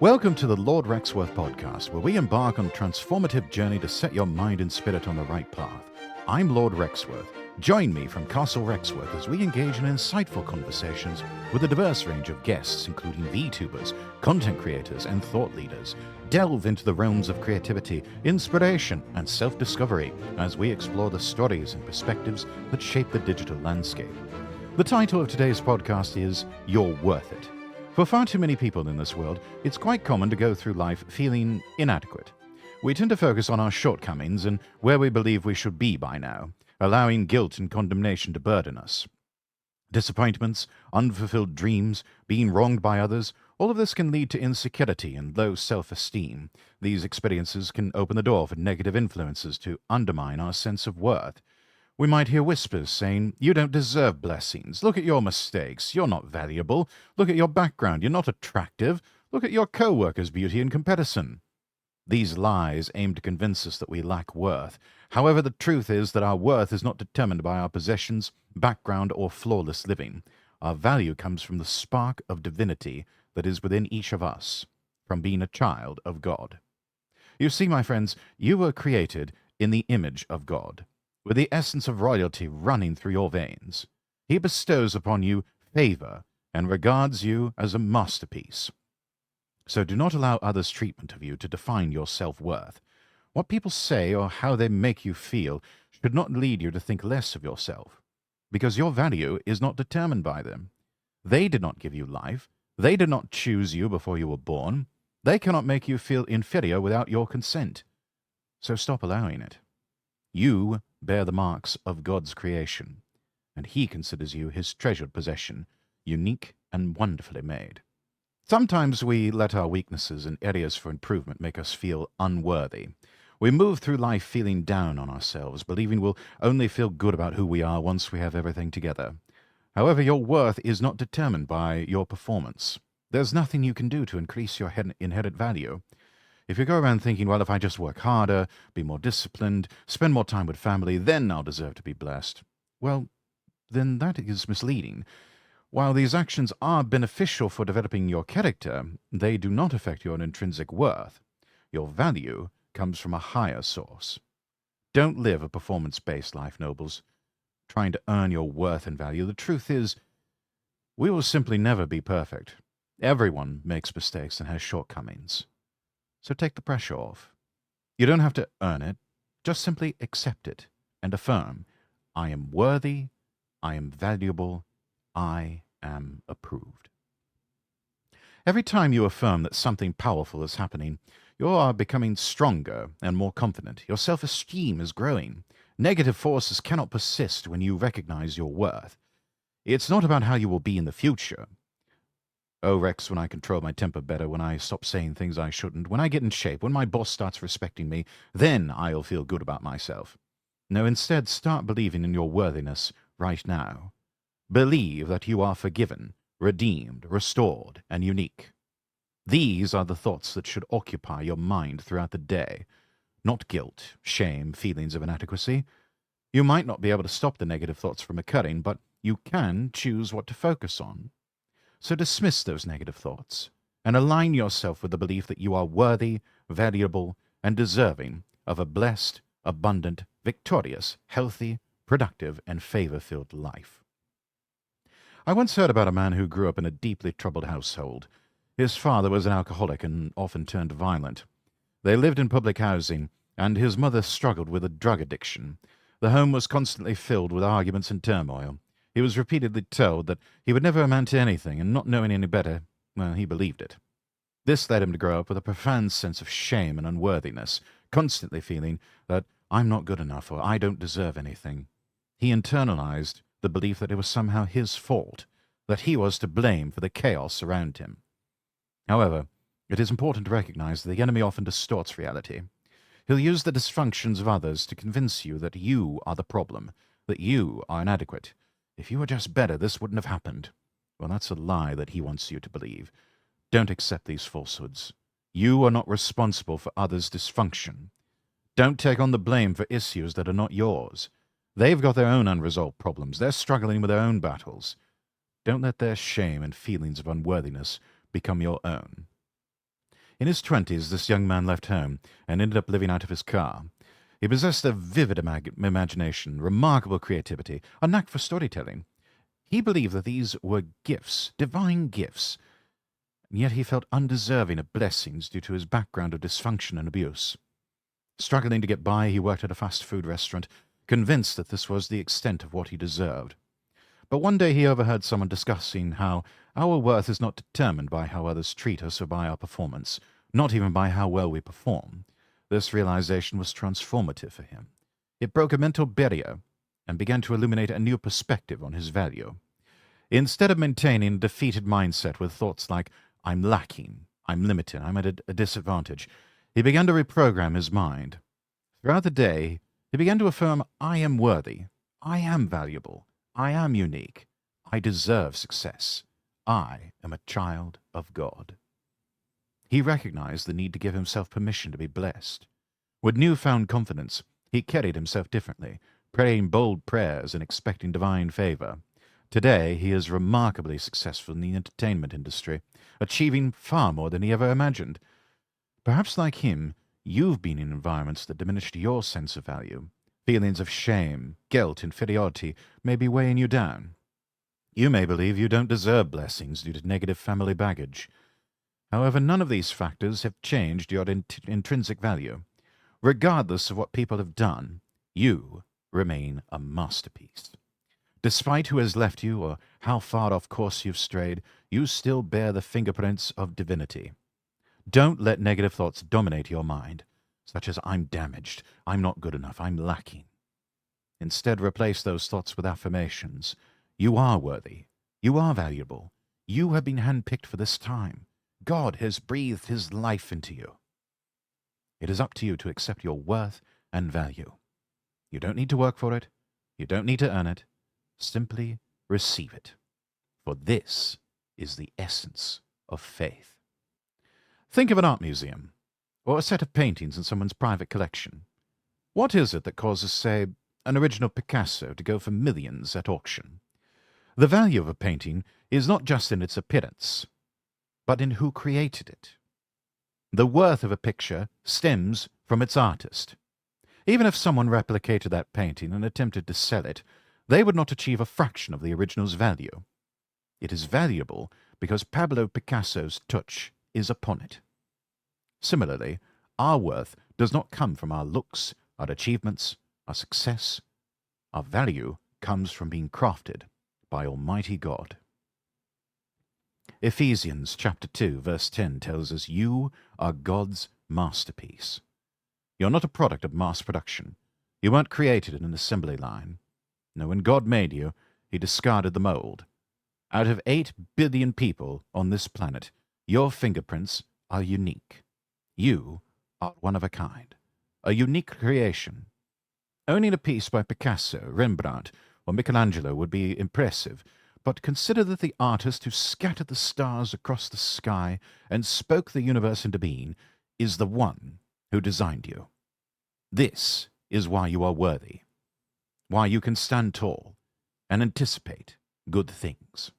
Welcome to the Lord Rexworth podcast, where we embark on a transformative journey to set your mind and spirit on the right path. I'm Lord Rexworth. Join me from Castle Rexworth as we engage in insightful conversations with a diverse range of guests, including VTubers, content creators, and thought leaders. Delve into the realms of creativity, inspiration, and self-discovery as we explore the stories and perspectives that shape the digital landscape. The title of today's podcast is You're Worth It. For far too many people in this world, it's quite common to go through life feeling inadequate. We tend to focus on our shortcomings and where we believe we should be by now, allowing guilt and condemnation to burden us. Disappointments, unfulfilled dreams, being wronged by others, all of this can lead to insecurity and low self-esteem. These experiences can open the door for negative influences to undermine our sense of worth. We might hear whispers saying, "You don't deserve blessings. Look at your mistakes. You're not valuable. Look at your background. You're not attractive. Look at your co-worker's beauty in comparison." These lies aim to convince us that we lack worth. However, the truth is that our worth is not determined by our possessions, background, or flawless living. Our value comes from the spark of divinity that is within each of us, from being a child of God. You see, my friends, you were created in the image of God, with the essence of royalty running through your veins. He bestows upon you favor and regards you as a masterpiece. So do not allow others' treatment of you to define your self-worth. What people say or how they make you feel should not lead you to think less of yourself, because your value is not determined by them. They did not give you life. They did not choose you before you were born. They cannot make you feel inferior without your consent. So stop allowing it. You bear the marks of God's creation, and He considers you His treasured possession, unique and wonderfully made. Sometimes we let our weaknesses and areas for improvement make us feel unworthy. We move through life feeling down on ourselves, believing we'll only feel good about who we are once we have everything together. However, your worth is not determined by your performance. There's nothing you can do to increase your inherent value. If you go around thinking, well, if I just work harder, be more disciplined, spend more time with family, then I'll deserve to be blessed, well, then that is misleading. While these actions are beneficial for developing your character, they do not affect your intrinsic worth. Your value comes from a higher source. Don't live a performance-based life, nobles, trying to earn your worth and value. The truth is, we will simply never be perfect. Everyone makes mistakes and has shortcomings. So take the pressure off. You don't have to earn it. Just simply accept it and affirm, I am worthy, I am valuable, I am approved. Every time you affirm that something powerful is happening, you are becoming stronger and more confident. Your self-esteem is growing. Negative forces cannot persist when you recognize your worth. It's not about how you will be in the future. Oh, Rex, when I control my temper better, when I stop saying things I shouldn't, when I get in shape, when my boss starts respecting me, then I'll feel good about myself. No, instead, start believing in your worthiness right now. Believe that you are forgiven, redeemed, restored, and unique. These are the thoughts that should occupy your mind throughout the day, not guilt, shame, feelings of inadequacy. You might not be able to stop the negative thoughts from occurring, but you can choose what to focus on. So dismiss those negative thoughts and align yourself with the belief that you are worthy, valuable, and deserving of a blessed, abundant, victorious, healthy, productive, and favor-filled life. I once heard about a man who grew up in a deeply troubled household. His father was an alcoholic and often turned violent. They lived in public housing, and his mother struggled with a drug addiction. The home was constantly filled with arguments and turmoil. He was repeatedly told that he would never amount to anything, and not knowing any better, well, he believed it. This led him to grow up with a profound sense of shame and unworthiness, constantly feeling that I'm not good enough or I don't deserve anything. He internalized the belief that it was somehow his fault, that he was to blame for the chaos around him. However, it is important to recognize that the enemy often distorts reality. He'll use the dysfunctions of others to convince you that you are the problem, that you are inadequate. If you were just better, this wouldn't have happened. Well, that's a lie that he wants you to believe. Don't accept these falsehoods. You are not responsible for others' dysfunction. Don't take on the blame for issues that are not yours. They've got their own unresolved problems. They're struggling with their own battles. Don't let their shame and feelings of unworthiness become your own. In his 20s, this young man left home and ended up living out of his car. He possessed a vivid imagination, remarkable creativity, a knack for storytelling. He believed that these were gifts, divine gifts, and yet he felt undeserving of blessings due to his background of dysfunction and abuse. Struggling to get by, he worked at a fast food restaurant, convinced that this was the extent of what he deserved. But one day he overheard someone discussing how our worth is not determined by how others treat us or by our performance, not even by how well we perform. This realization was transformative for him. It broke a mental barrier and began to illuminate a new perspective on his value. Instead of maintaining a defeated mindset with thoughts like, I'm lacking, I'm limited, I'm at a disadvantage, he began to reprogram his mind. Throughout the day, he began to affirm, I am worthy, I am valuable, I am unique, I deserve success, I am a child of God. He recognized the need to give himself permission to be blessed. With newfound confidence, he carried himself differently, praying bold prayers and expecting divine favor. Today, he is remarkably successful in the entertainment industry, achieving far more than he ever imagined. Perhaps like him, you've been in environments that diminished your sense of value. Feelings of shame, guilt, inferiority may be weighing you down. You may believe you don't deserve blessings due to negative family baggage. However, none of these factors have changed your intrinsic value. Regardless of what people have done, you remain a masterpiece. Despite who has left you or how far off course you've strayed, you still bear the fingerprints of divinity. Don't let negative thoughts dominate your mind, such as I'm damaged, I'm not good enough, I'm lacking. Instead, replace those thoughts with affirmations. You are worthy. You are valuable. You have been handpicked for this time. God has breathed his life into you. It is up to you to accept your worth and value. You don't need to work for it. You don't need to earn it. Simply receive it. For this is the essence of faith. Think of an art museum, or a set of paintings in someone's private collection. What is it that causes, say, an original Picasso to go for millions at auction? The value of a painting is not just in its appearance, but in who created it. The worth of a picture stems from its artist. Even if someone replicated that painting and attempted to sell it, they would not achieve a fraction of the original's value. It is valuable because Pablo Picasso's touch is upon it. Similarly, our worth does not come from our looks, our achievements, our success. Our value comes from being crafted by Almighty God. Ephesians chapter 2, verse 10 tells us you are God's masterpiece. You're not a product of mass production. You weren't created in an assembly line. No, when God made you, he discarded the mold. Out of 8 billion people on this planet, your fingerprints are unique. You are one of a kind, a unique creation. Owning a piece by Picasso, Rembrandt, or Michelangelo would be impressive, but consider that the artist who scattered the stars across the sky and spoke the universe into being is the one who designed you. This is why you are worthy, why you can stand tall and anticipate good things.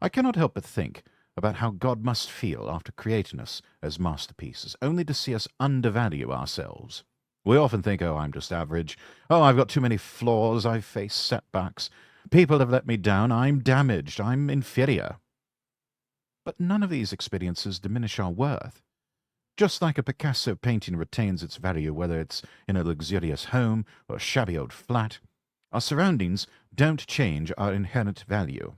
I cannot help but think about how God must feel after creating us as masterpieces, only to see us undervalue ourselves. We often think, oh, I'm just average. Oh, I've got too many flaws. I've faced setbacks. People have let me down. I'm damaged. I'm inferior. But none of these experiences diminish our worth. Just like a Picasso painting retains its value whether it's in a luxurious home or a shabby old flat, our surroundings don't change our inherent value.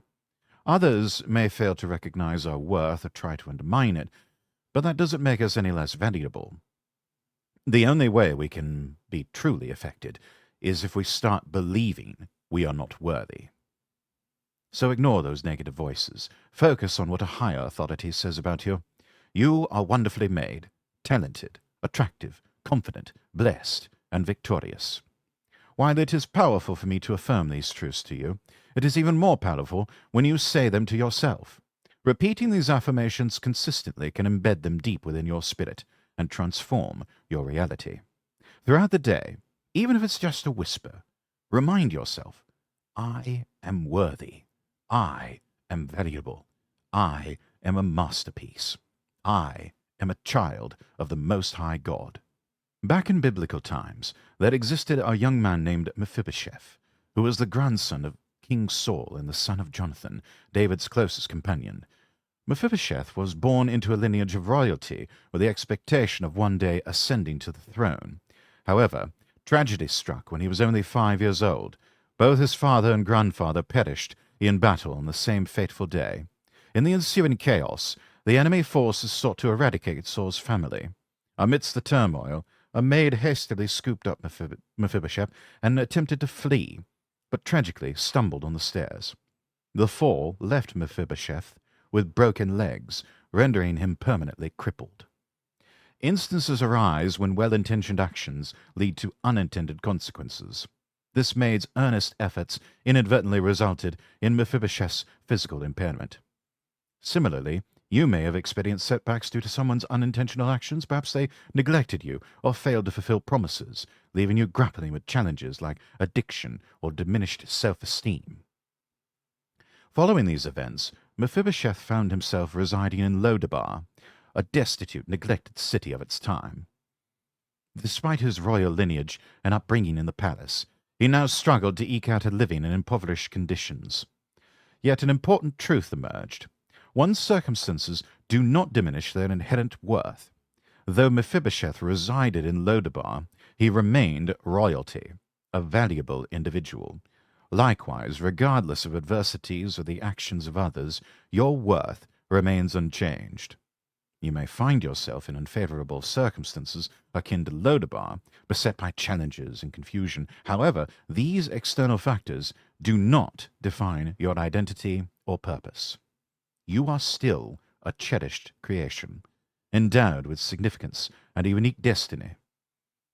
Others may fail to recognize our worth or try to undermine it, but that doesn't make us any less valuable. The only way we can be truly affected is if we start believing we are not worthy. So ignore those negative voices. Focus on what a higher authority says about you. You are wonderfully made, talented, attractive, confident, blessed, and victorious. While it is powerful for me to affirm these truths to you, it is even more powerful when you say them to yourself. Repeating these affirmations consistently can embed them deep within your spirit and transform your reality. Throughout the day, even if it's just a whisper, remind yourself, I am worthy. I am valuable. I am a masterpiece. I am a child of the Most High God. Back in biblical times, there existed a young man named Mephibosheth, who was the grandson of King Saul and the son of Jonathan, David's closest companion. Mephibosheth was born into a lineage of royalty with the expectation of one day ascending to the throne. However, tragedy struck when he was only 5 years old. Both his father and grandfather perished in battle on the same fateful day. In the ensuing chaos, the enemy forces sought to eradicate Saul's family. Amidst the turmoil, a maid hastily scooped up Mephibosheth and attempted to flee, but tragically stumbled on the stairs. The fall left Mephibosheth with broken legs, rendering him permanently crippled. Instances arise when well-intentioned actions lead to unintended consequences. This maid's earnest efforts inadvertently resulted in Mephibosheth's physical impairment. Similarly, you may have experienced setbacks due to someone's unintentional actions. Perhaps they neglected you or failed to fulfill promises, leaving you grappling with challenges like addiction or diminished self-esteem. Following these events, Mephibosheth found himself residing in Lodabar, a destitute, neglected city of its time. Despite his royal lineage and upbringing in the palace, he now struggled to eke out a living in impoverished conditions. Yet an important truth emerged. One's circumstances do not diminish their inherent worth. Though Mephibosheth resided in Lodabar, he remained royalty, a valuable individual. Likewise, regardless of adversities or the actions of others, your worth remains unchanged. You may find yourself in unfavorable circumstances akin to Lodabar, beset by challenges and confusion. However, these external factors do not define your identity or purpose. You are still a cherished creation, endowed with significance and a unique destiny.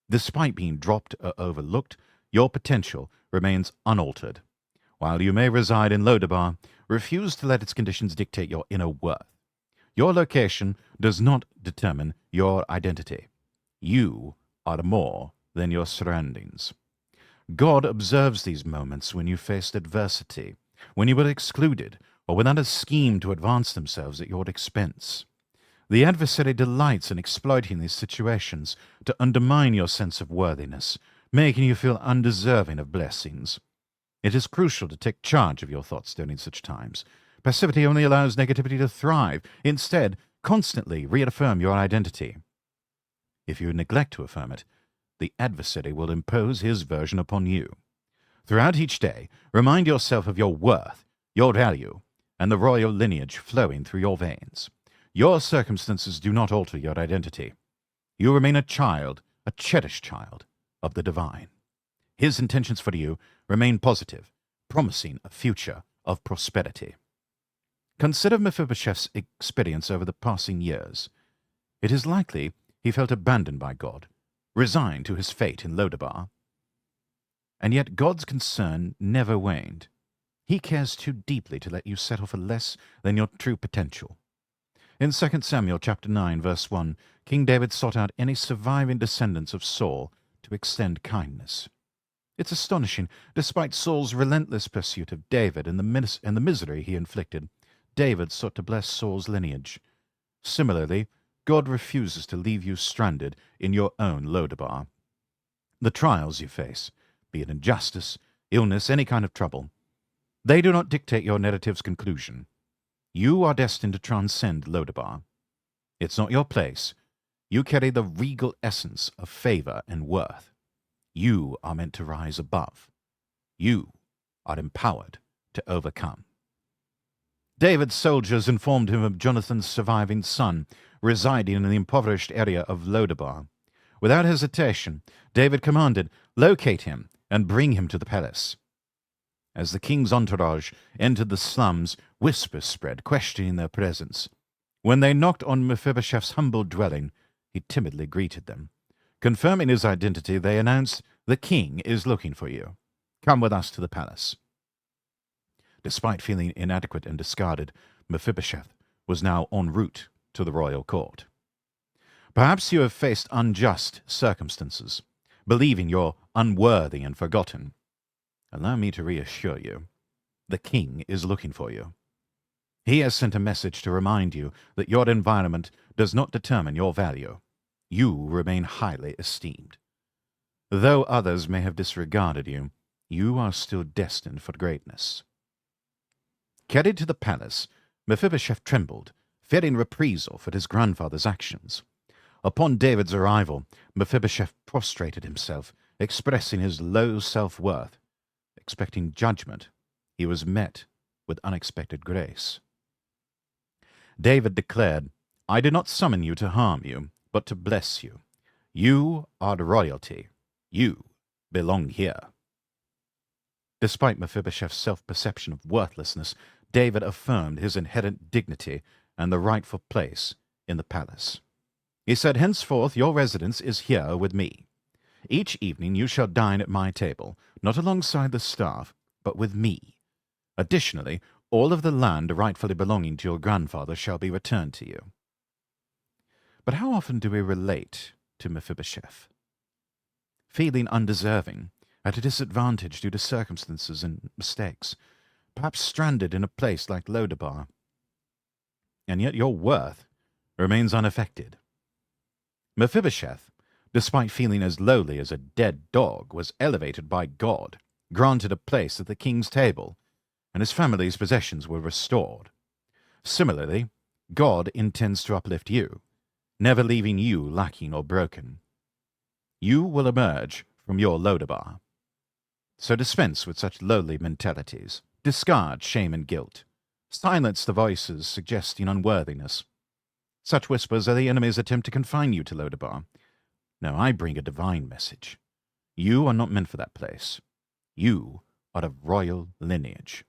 Despite being dropped or overlooked, your potential remains unaltered. While you may reside in Lodabar, refuse to let its conditions dictate your inner worth. Your location does not determine your identity. You are more than your surroundings. God observes these moments when you faced adversity, when you were excluded, or when others schemed to advance themselves at your expense. The adversary delights in exploiting these situations to undermine your sense of worthiness, making you feel undeserving of blessings. It is crucial to take charge of your thoughts during such times. Passivity only allows negativity to thrive. Instead, constantly reaffirm your identity. If you neglect to affirm it, the adversary will impose his version upon you. Throughout each day, remind yourself of your worth, your value, and the royal lineage flowing through your veins. Your circumstances do not alter your identity. You remain a child, a cherished child of the divine. His intentions for you remain positive, promising a future of prosperity. Consider Mephibosheth's experience over the passing years. It is likely he felt abandoned by God, resigned to his fate in Lodabar. And yet God's concern never waned. He cares too deeply to let you settle for less than your true potential. In 2 Samuel chapter 9, verse 1, King David sought out any surviving descendants of Saul to extend kindness. It's astonishing, despite Saul's relentless pursuit of David and the misery he inflicted, David sought to bless Saul's lineage. Similarly, God refuses to leave you stranded in your own Lodabar. The trials you face, be it injustice, illness, any kind of trouble, they do not dictate your narrative's conclusion. You are destined to transcend Lodabar. It's not your place. You carry the regal essence of favor and worth. You are meant to rise above. You are empowered to overcome. David's soldiers informed him of Jonathan's surviving son, residing in the impoverished area of Lodabar. Without hesitation, David commanded, "Locate him and bring him to the palace." As the king's entourage entered the slums, whispers spread, questioning their presence. When they knocked on Mephibosheth's humble dwelling, he timidly greeted them. Confirming his identity, they announced, "The king is looking for you. Come with us to the palace." Despite feeling inadequate and discarded, Mephibosheth was now en route to the royal court. Perhaps you have faced unjust circumstances, believing you're unworthy and forgotten. Allow me to reassure you, the king is looking for you. He has sent a message to remind you that your environment does not determine your value. You remain highly esteemed. Though others may have disregarded you, you are still destined for greatness. Carried to the palace, Mephibosheth trembled, fearing reprisal for his grandfather's actions. Upon David's arrival, Mephibosheth prostrated himself, expressing his low self-worth. Expecting judgment, he was met with unexpected grace. David declared, "I did not summon you to harm you, but to bless you. You are royalty. You belong here." Despite Mephibosheth's self-perception of worthlessness, David affirmed his inherent dignity and the rightful place in the palace. He said, "Henceforth your residence is here with me. Each evening you shall dine at my table, not alongside the staff, but with me. Additionally, all of the land rightfully belonging to your grandfather shall be returned to you." But how often do we relate to Mephibosheth? Feeling undeserving, at a disadvantage due to circumstances and mistakes, perhaps stranded in a place like Lodabar. And yet your worth remains unaffected. Mephibosheth, despite feeling as lowly as a dead dog, was elevated by God, granted a place at the king's table, and his family's possessions were restored. Similarly, God intends to uplift you, never leaving you lacking or broken. You will emerge from your Lodabar. So dispense with such lowly mentalities. Discard shame and guilt. Silence the voices suggesting unworthiness. Such whispers are the enemy's attempt to confine you to Lodabar. No, I bring a divine message. You are not meant for that place. You are of royal lineage.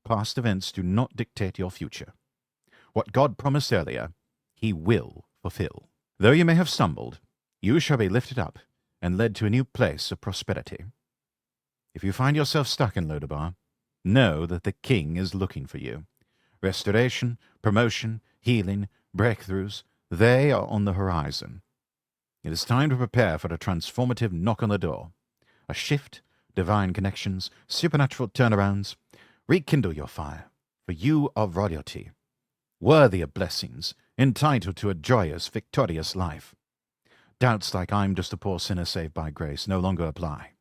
Past events do not dictate your future. What God promised earlier, He will fulfill. Though you may have stumbled, you shall be lifted up and led to a new place of prosperity. If you find yourself stuck in Lodabar, know that the King is looking for you. Restoration, promotion, healing, breakthroughs, they are on the horizon. It is time to prepare for a transformative knock on the door. A shift, divine connections, supernatural turnarounds. Rekindle your fire, for you are royalty, worthy of blessings, entitled to a joyous, victorious life. Doubts like "I'm just a poor sinner saved by grace" no longer apply.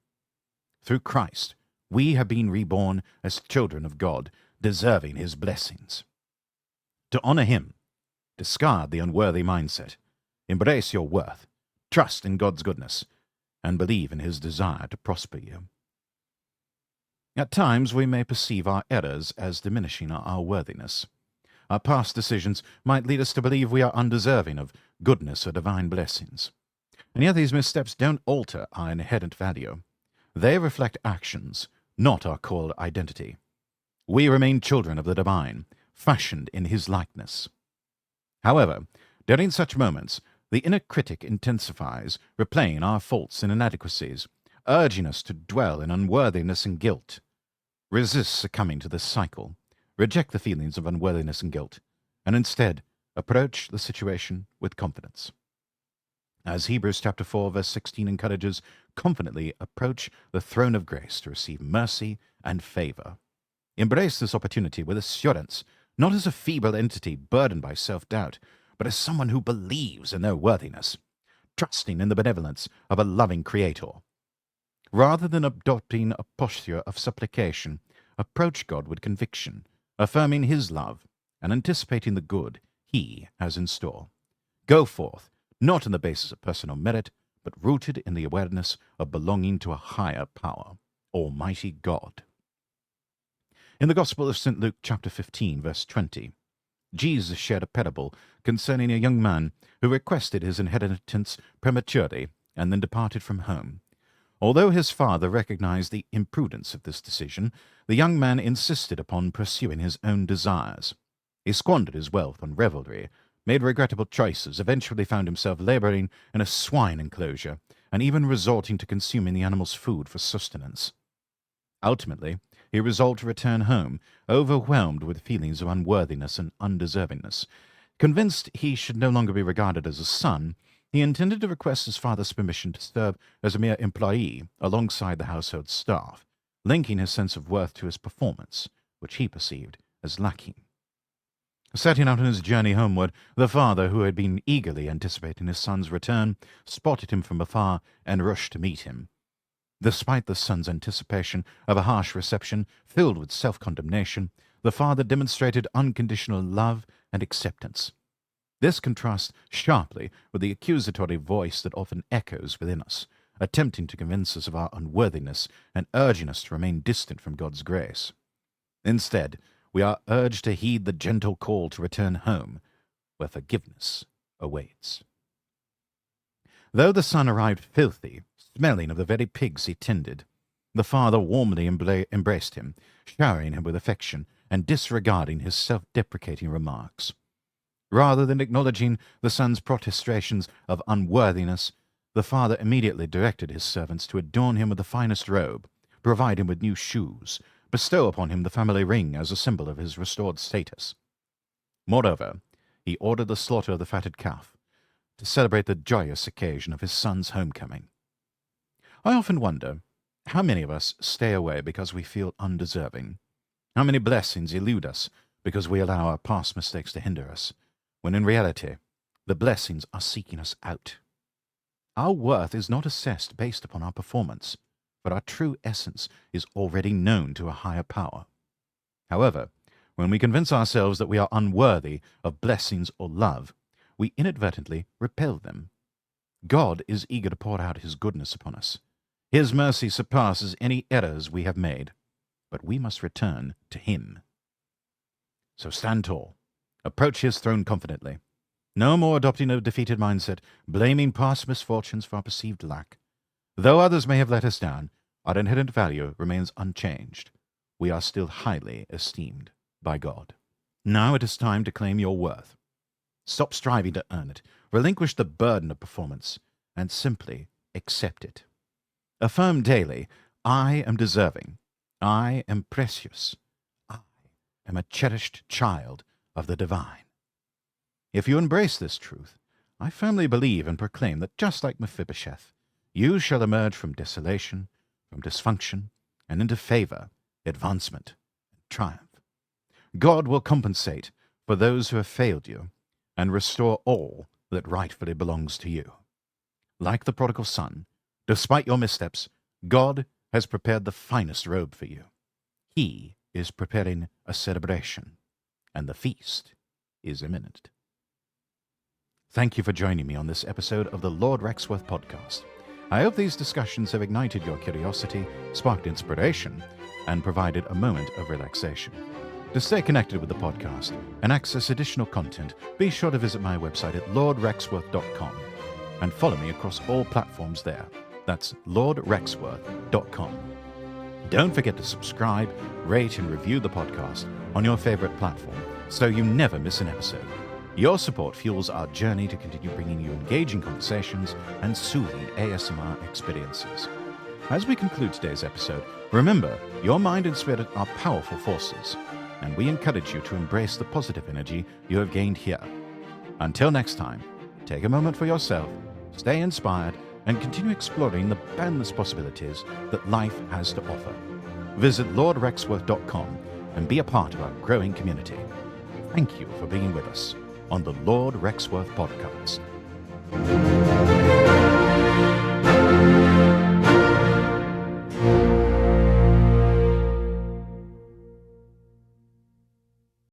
Through Christ, we have been reborn as children of God, deserving His blessings. To honor Him, discard the unworthy mindset, embrace your worth, trust in God's goodness, and believe in His desire to prosper you. At times we may perceive our errors as diminishing our worthiness. Our past decisions might lead us to believe we are undeserving of goodness or divine blessings. And yet these missteps don't alter our inherent value. They reflect actions, not our core identity. We remain children of the divine, fashioned in His likeness. However, during such moments, the inner critic intensifies, replaying our faults and inadequacies, urging us to dwell in unworthiness and guilt. Resist succumbing to this cycle. Reject the feelings of unworthiness and guilt, and instead approach the situation with confidence. As Hebrews chapter 4, verse 16 encourages, confidently approach the throne of grace to receive mercy and favor. Embrace this opportunity with assurance, not as a feeble entity burdened by self-doubt, but as someone who believes in their worthiness, trusting in the benevolence of a loving Creator. Rather than adopting a posture of supplication, approach God with conviction, affirming His love and anticipating the good He has in store. Go forth, not on the basis of personal merit, but rooted in the awareness of belonging to a higher power, Almighty God. In the Gospel of St. Luke chapter 15, verse 20, Jesus shared a parable concerning a young man who requested his inheritance prematurely and then departed from home. Although his father recognized the imprudence of this decision, the young man insisted upon pursuing his own desires. He squandered his wealth on revelry, made regrettable choices, eventually found himself laboring in a swine enclosure, and even resorting to consuming the animal's food for sustenance. Ultimately, he resolved to return home, overwhelmed with feelings of unworthiness and undeservingness. Convinced he should no longer be regarded as a son, he intended to request his father's permission to serve as a mere employee alongside the household staff, linking his sense of worth to his performance, which he perceived as lacking. Setting out on his journey homeward, the father, who had been eagerly anticipating his son's return, spotted him from afar and rushed to meet him. Despite the son's anticipation of a harsh reception filled with self-condemnation, the father demonstrated unconditional love and acceptance. This contrasts sharply with the accusatory voice that often echoes within us, attempting to convince us of our unworthiness and urging us to remain distant from God's grace. Instead, we are urged to heed the gentle call to return home, where forgiveness awaits. Though the son arrived filthy, smelling of the very pigs he tended, the father warmly embraced him, showering him with affection and disregarding his self-deprecating remarks. Rather than acknowledging the son's protestations of unworthiness, the father immediately directed his servants to adorn him with the finest robe, provide him with new shoes, bestow upon him the family ring as a symbol of his restored status. Moreover, he ordered the slaughter of the fatted calf to celebrate the joyous occasion of his son's homecoming. I often wonder how many of us stay away because we feel undeserving. How many blessings elude us because we allow our past mistakes to hinder us, when in reality, the blessings are seeking us out. Our worth is not assessed based upon our performance, but our true essence is already known to a higher power. However, when we convince ourselves that we are unworthy of blessings or love, we inadvertently repel them. God is eager to pour out his goodness upon us. His mercy surpasses any errors we have made, but we must return to him. So stand tall. Approach his throne confidently. No more adopting a defeated mindset, blaming past misfortunes for our perceived lack. Though others may have let us down, our inherent value remains unchanged. We are still highly esteemed by God. Now it is time to claim your worth. Stop striving to earn it, relinquish the burden of performance, and simply accept it. Affirm daily, I am deserving, I am precious, I am a cherished child of the divine. If you embrace this truth, I firmly believe and proclaim that just like Mephibosheth, you shall emerge from desolation, from dysfunction, and into favor, advancement, and triumph. God will compensate for those who have failed you and restore all that rightfully belongs to you. Like the prodigal son, despite your missteps, God has prepared the finest robe for you. He is preparing a celebration, and the feast is imminent. Thank you for joining me on this episode of the Lord Rexworth podcast. I hope these discussions have ignited your curiosity, sparked inspiration, and provided a moment of relaxation. To stay connected with the podcast and access additional content, be sure to visit my website at lordrexworth.com and follow me across all platforms there. That's lordrexworth.com. Don't forget to subscribe, rate, and review the podcast on your favorite platform so you never miss an episode. Your support fuels our journey to continue bringing you engaging conversations and soothing ASMR experiences. As we conclude today's episode, remember, your mind and spirit are powerful forces, and we encourage you to embrace the positive energy you have gained here. Until next time, take a moment for yourself, stay inspired, and continue exploring the boundless possibilities that life has to offer. Visit lordrexworth.com and be a part of our growing community. Thank you for being with us on the Lord Rexworth podcast.